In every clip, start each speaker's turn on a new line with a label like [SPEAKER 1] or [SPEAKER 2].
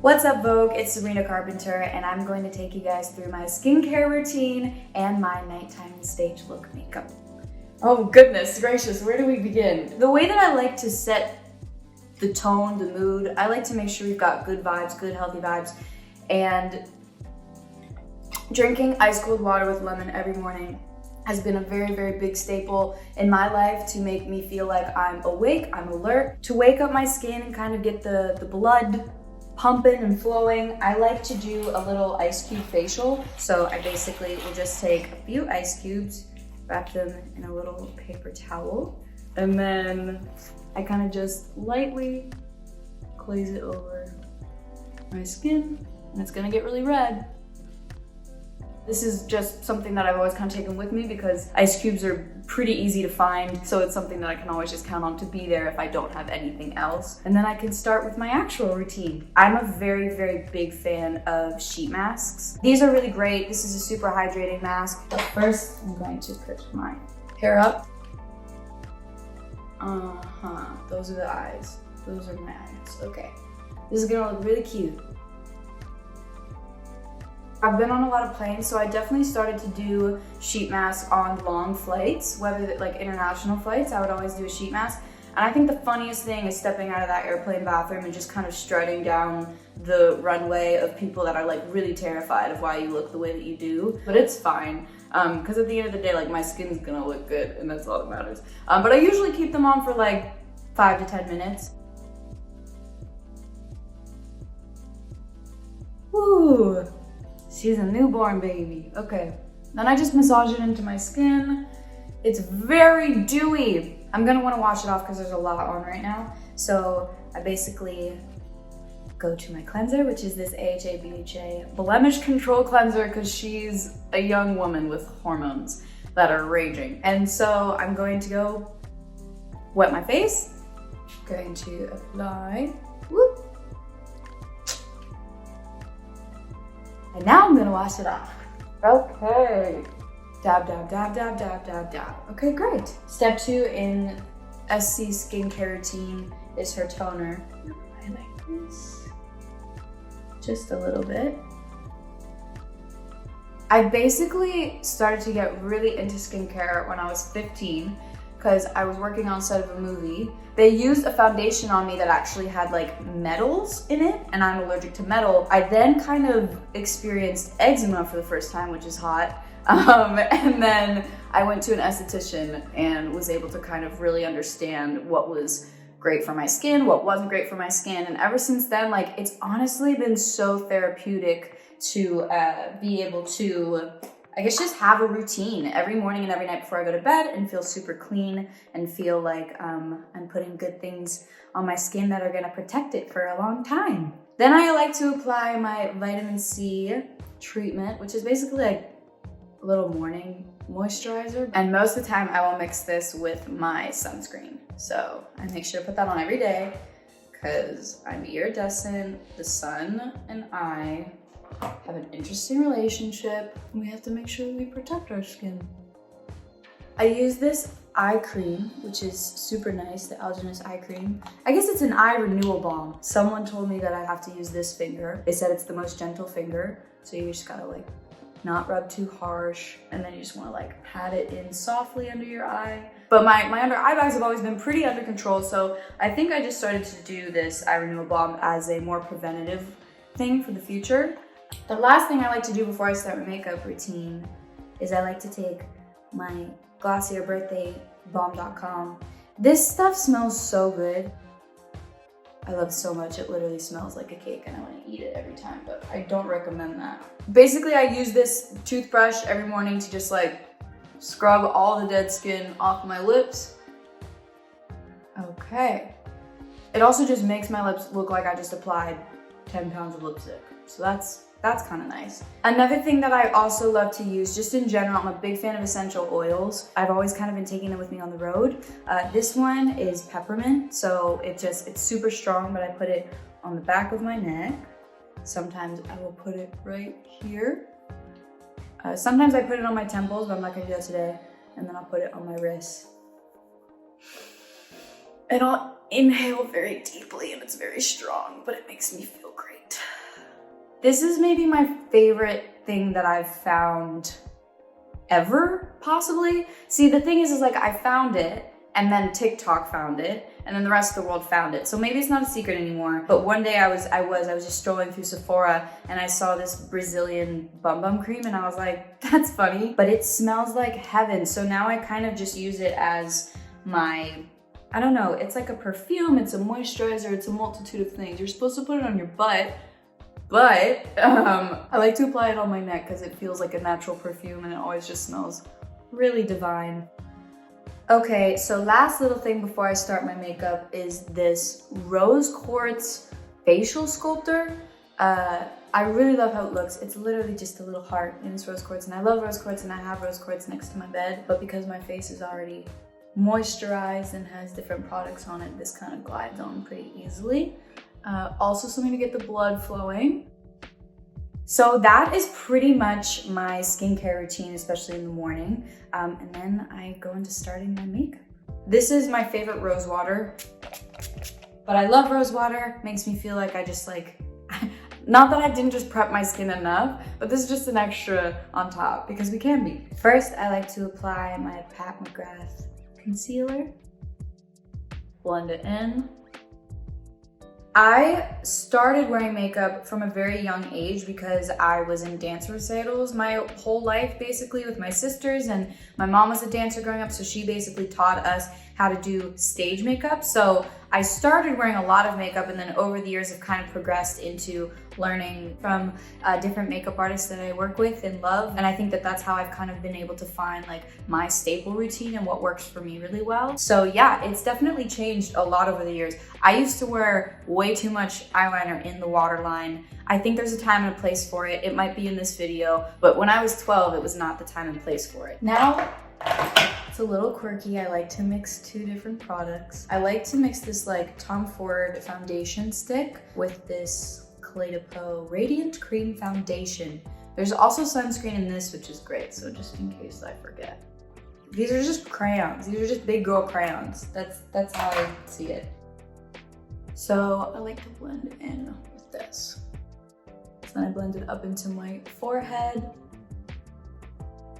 [SPEAKER 1] What's up, Vogue? It's Sabrina Carpenter, and I'm going to take you guys through my skincare routine and my nighttime stage look makeup.
[SPEAKER 2] Oh goodness gracious, where do we begin?
[SPEAKER 1] The way that I like to set the tone, the mood, I like to make sure we've got good vibes, good healthy vibes, and drinking ice cold water with lemon every morning has been a very, very big staple in my life to make me feel like I'm awake, I'm alert, to wake up my skin and kind of get the blood pumping and flowing. I like to do a little ice cube facial. So I basically will just take a few ice cubes, wrap them in a little paper towel, and then I kind of just lightly glaze it over my skin, and it's gonna get really red. This is just something that I've always kind of taken with me because ice cubes are pretty easy to find, so it's something that I can always just count on to be there if I don't have anything else. And then I can start with my actual routine. I'm a very, very big fan of sheet masks. These are really great. This is a super hydrating mask. But first, I'm going to put my hair up. Those are the eyes. Those are my eyes. Okay. This is gonna look really cute. I've been on a lot of planes, so I definitely started to do sheet masks on long flights, whether like international flights, I would always do a sheet mask. And I think the funniest thing is stepping out of that airplane bathroom and just kind of strutting down the runway of people that are like really terrified of why you look the way that you do. But it's fine, because at the end of the day, like my skin's gonna look good and that's all that matters. But I usually keep them on for like 5 to 10 minutes. Woo! She's a newborn baby. Okay. Then I just massage it into my skin. It's very dewy. I'm gonna wanna wash it off because there's a lot on right now. So I basically go to my cleanser, which is this AHA BHA Blemish Control Cleanser because she's a young woman with hormones that are raging. And so I'm going to go wet my face. Going to apply. Whoop. And now I'm gonna wash it off. Okay. Dab, dab, dab, dab, dab, dab, dab. Okay, great. Step 2 in SC skincare routine is her toner. I like this. Just a little bit. I basically started to get really into skincare when I was 15 because I was working on set of a movie. They used a foundation on me that actually had like metals in it, and I'm allergic to metal. I then kind of experienced eczema for the first time, which is hot. And then I went to an esthetician and was able to kind of really understand what was great for my skin, what wasn't great for my skin. And ever since then, like it's honestly been so therapeutic to be able to, I guess, just have a routine every morning and every night before I go to bed and feel super clean and feel like I'm putting good things on my skin that are gonna protect it for a long time. Then I like to apply my vitamin C treatment, which is basically like a little morning moisturizer. And most of the time I will mix this with my sunscreen. So I make sure to put that on every day because I'm iridescent. The sun and I have an interesting relationship, and we have to make sure we protect our skin. I use this eye cream, which is super nice, the Algenist eye cream. I guess it's an eye renewal balm. Someone told me that I have to use this finger. They said it's the most gentle finger, so you just gotta like not rub too harsh, and then you just wanna like pat it in softly under your eye. But my under eye bags have always been pretty under control, so I think I just started to do this eye renewal balm as a more preventative thing for the future. The last thing I like to do before I start my makeup routine is I like to take my Glossier Birthday Balm.com. This stuff smells so good. I love it so much. It literally smells like a cake and I want to eat it every time, but I don't recommend that. Basically, I use this toothbrush every morning to just like scrub all the dead skin off my lips. Okay. It also just makes my lips look like I just applied 10 pounds of lipstick. So that's kind of nice. Another thing that I also love to use, just in general, I'm a big fan of essential oils. I've always kind of been taking them with me on the road. This one is peppermint, so it's super strong, but I put it on the back of my neck. Sometimes I will put it right here. Sometimes I put it on my temples, but I'm not gonna do that today. And then I'll put it on my wrist. And I'll inhale very deeply, and it's very strong, but it makes me feel great. This is maybe my favorite thing that I've found ever, possibly. See, the thing is like I found it, and then TikTok found it, and then the rest of the world found it. So maybe it's not a secret anymore. But one day I was just strolling through Sephora, and I saw this Brazilian bum bum cream, and I was like, that's funny, but it smells like heaven. So now I kind of just use it as my, I don't know, it's like a perfume, it's a moisturizer, it's a multitude of things. You're supposed to put it on your butt, but I like to apply it on my neck because it feels like a natural perfume, and it always just smells really divine. Okay, so last little thing before I start my makeup is this rose quartz facial sculptor. I really love how it looks. It's literally just a little heart and it's rose quartz, and I love rose quartz, and I have rose quartz next to my bed, but because my face is already moisturized and has different products on it, this kind of glides on pretty easily. Also something to get the blood flowing. So that is pretty much my skincare routine, especially in the morning. And then I go into starting my makeup. This is my favorite rose water, but I love rose water. Makes me feel like I just like, not that I didn't just prep my skin enough, but this is just an extra on top because we can be. First, I like to apply my Pat McGrath concealer, blend it in. I started wearing makeup from a very young age because I was in dance recitals my whole life, basically, with my sisters, and my mom was a dancer growing up, so she basically taught us how to do stage makeup. So I started wearing a lot of makeup, and then over the years have kind of progressed into learning from different makeup artists that I work with and love. And I think that that's how I've kind of been able to find like my staple routine and what works for me really well. So yeah, it's definitely changed a lot over the years. I used to wear way too much eyeliner in the waterline. I think there's a time and a place for it. It might be in this video, but when I was 12, it was not the time and place for it. Now, it's a little quirky. I like to mix two different products. I like to mix this like Tom Ford foundation stick with this Clé de Peau Radiant Cream Foundation. There's also sunscreen in this, which is great, so just in case I forget. These are just crayons. These are just big girl crayons. That's how I see it. So I like to blend in with this. So then I blend it up into my forehead,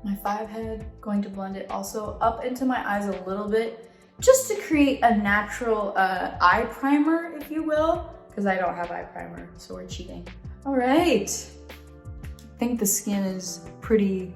[SPEAKER 1] my 5 head, going to blend it also up into my eyes a little bit, just to create a natural eye primer, if you will, because I don't have eye primer, so we're cheating. All right, I think the skin is pretty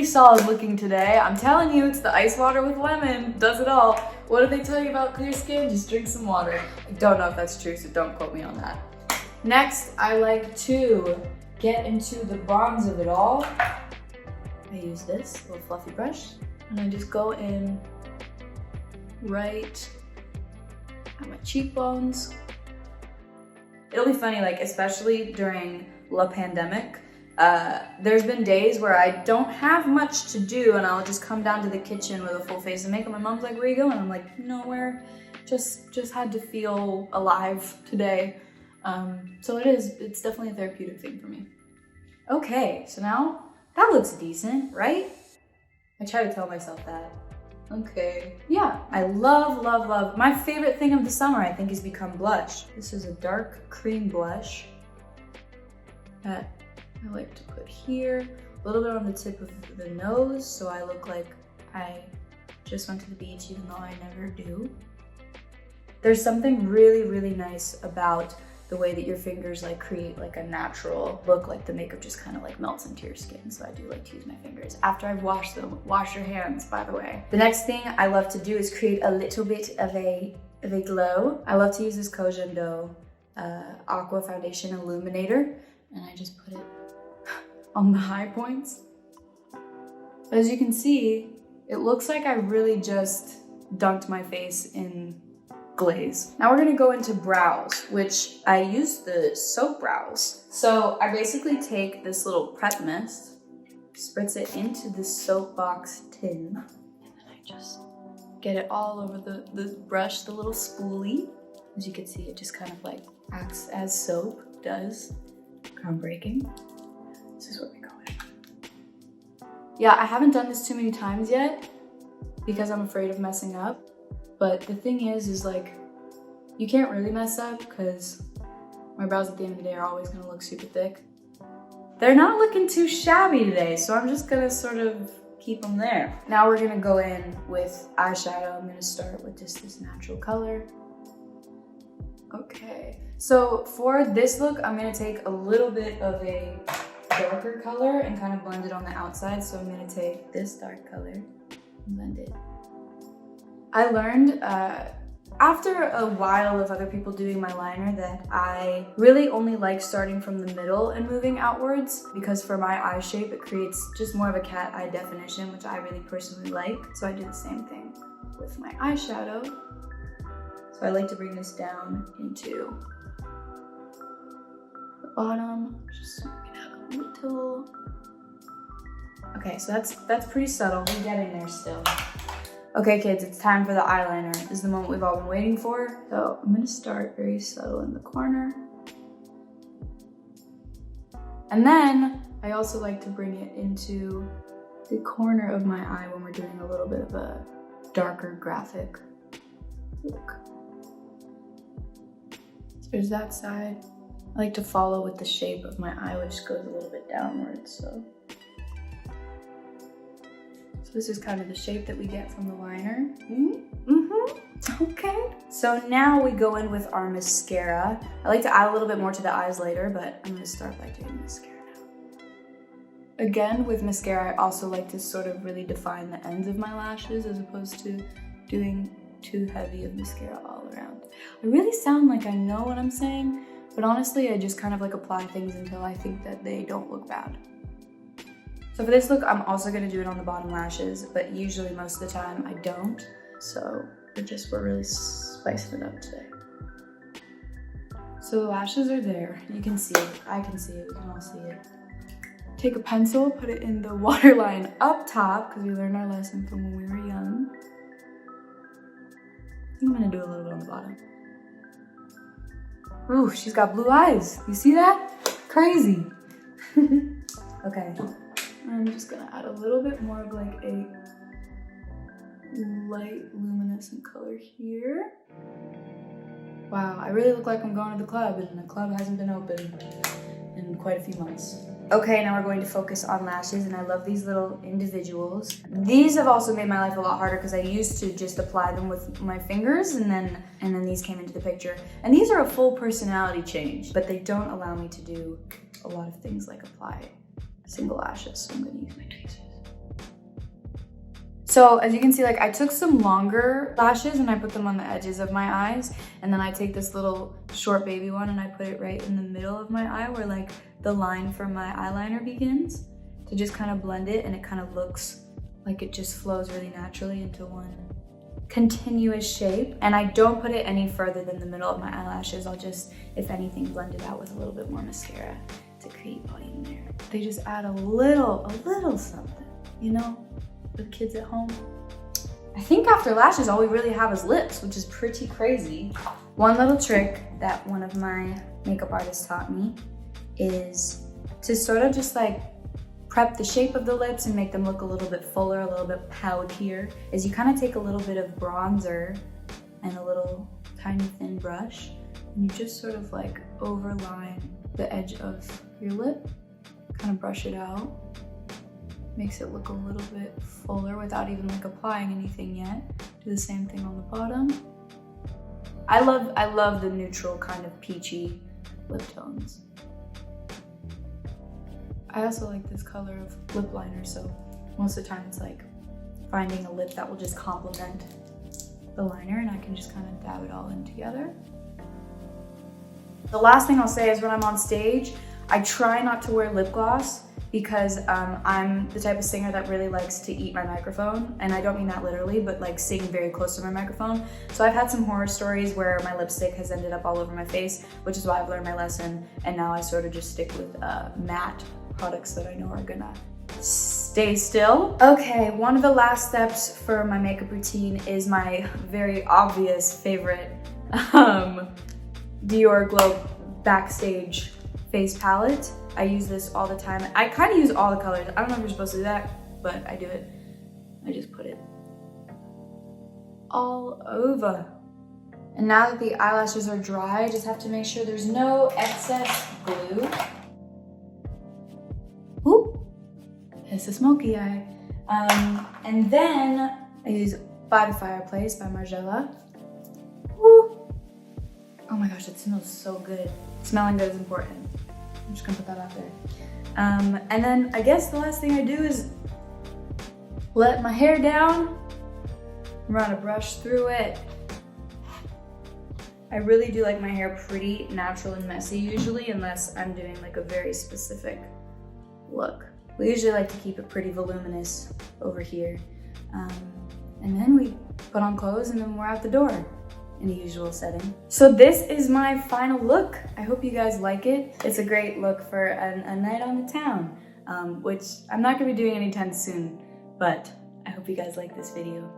[SPEAKER 1] solid looking today. I'm telling you, it's the ice water with lemon, does it all. What did they tell you about clear skin? Just drink some water. I don't know if that's true, so don't quote me on that. Next, I like to get into the bronze of it all. I use this little fluffy brush, and I just go in right at my cheekbones. It'll be funny, like especially during the pandemic, there's been days where I don't have much to do, and I'll just come down to the kitchen with a full face of makeup. My mom's like, where are you going? I'm like, nowhere, just had to feel alive today. So it's definitely a therapeutic thing for me. Okay, so now that looks decent, right? I try to tell myself that. Okay, yeah, I love. My favorite thing of the summer, I think, has become blush. This is a dark cream blush that I like to put here, a little bit on the tip of the nose, so I look like I just went to the beach, even though I never do. There's something really nice about the way that your fingers like create like a natural look, like the makeup just kind of like melts into your skin. So I do like to use my fingers after I've washed them. Wash your hands, by the way. The next thing I love to do is create a little bit of a glow. I love to use this Kojando Aqua Foundation Illuminator, and I just put it on the high points. So as you can see, it looks like I really just dunked my face in glaze. Now we're gonna go into brows, which I use the soap brows. So I basically take this little prep mist, spritz it into the soap box tin, and then I just get it all over the brush, the little spoolie. As you can see, it just kind of like acts as soap does. Groundbreaking. This is where we go in. Yeah, I haven't done this too many times yet because I'm afraid of messing up. But the thing is like, you can't really mess up because My brows at the end of the day are always gonna look super thick. They're not looking too shabby today, so I'm just gonna sort of keep them there. Now we're gonna go in with eyeshadow. I'm gonna start with just this natural color. Okay, so for this look, I'm gonna take a little bit of a darker color and kind of blend it on the outside. So I'm gonna take this dark color and blend it. I learned after a while of other people doing my liner that I really only like starting from the middle and moving outwards, because for my eye shape, it creates just more of a cat eye definition, which I really personally like. So I do the same thing with my eyeshadow. So I like to bring this down into the bottom, just smoke it out a little. Okay, so that's pretty subtle. We're getting there still. Okay kids, it's time for the eyeliner. This is the moment we've all been waiting for. So I'm gonna start very subtle in the corner. And then I also like to bring it into the corner of my eye when we're doing a little bit of a darker graphic look. So there's that side. I like to follow with the shape of my eye, which goes a little bit downwards, so this is kind of the shape that we get from the liner. Okay. So now we go in with our mascara. I like to add a little bit more to the eyes later, but I'm gonna start by doing mascara now. Again, with mascara, I also like to sort of really define the ends of my lashes as opposed to doing too heavy of mascara all around. I really sound like I know what I'm saying, but honestly, I just kind of like apply things until I think that they don't look bad. So for this look, I'm also gonna do it on the bottom lashes, but usually most of the time I don't. So we're really spicing it up today. So the lashes are there. You can see it, I can see it, we can all see it. Take a pencil, put it in the waterline up top, because we learned our lesson from when we were young. I think I'm gonna do a little bit on the bottom. Ooh, she's got blue eyes. You see that? Crazy. Okay. I'm just gonna add a little bit more of like a light luminescent color here. Wow, I really look like I'm going to the club, and the club hasn't been open in quite a few months. Okay, now we're going to focus on lashes, and I love these little individuals. These have also made my life a lot harder because I used to just apply them with my fingers, and then these came into the picture. And these are a full personality change, but they don't allow me to do a lot of things like apply single lashes, so I'm gonna use my tweezers. So as you can see, like I took some longer lashes and I put them on the edges of my eyes, and then I take this little short baby one and I put it right in the middle of my eye where like the line for my eyeliner begins, to just kind of blend it, and it kind of looks like it just flows really naturally into one continuous shape. And I don't put it any further than the middle of my eyelashes. I'll just, if anything, blend it out with a little bit more mascara to create volume there. They just add a little something, you know, for the kids at home. I think after lashes, all we really have is lips, which is pretty crazy. One little trick that one of my makeup artists taught me is to sort of just like prep the shape of the lips and make them look a little bit fuller, a little bit poutier, is you kind of take a little bit of bronzer and a little tiny thin brush, and you just sort of like overline the edge of your lip, kind of brush it out. Makes it look a little bit fuller without even like applying anything yet. Do the same thing on the bottom. I love the neutral kind of peachy lip tones. I also like this color of lip liner, so most of the time it's like finding a lip that will just complement the liner, and I can just kind of dab it all in together. The last thing I'll say is when I'm on stage, I try not to wear lip gloss because I'm the type of singer that really likes to eat my microphone, and I don't mean that literally, but like sing very close to my microphone. So I've had some horror stories where my lipstick has ended up all over my face, which is why I've learned my lesson, and now I sort of just stick with matte products that I know are gonna stay still. Okay, one of the last steps for my makeup routine is my very obvious favorite Dior Glow Backstage face palette. I use this all the time. I kind of use all the colors. I don't know if you're supposed to do that, but I do it. I just put it all over. And now that the eyelashes are dry, I just have to make sure there's no excess glue. Oop, it's a smoky eye. And then I use By the Fireplace by Margiela. Woo. Oh my gosh, it smells so good. Smelling good is important. I'm just gonna put that out there. And then I guess the last thing I do is let my hair down, run a brush through it. I really do like my hair pretty natural and messy usually, unless I'm doing like a very specific look. We usually like to keep it pretty voluminous over here. And then we put on clothes and then we're out the door in the usual setting. So this is my final look. I hope you guys like it. It's a great look for a night on the town, which I'm not gonna be doing anytime soon, but I hope you guys like this video.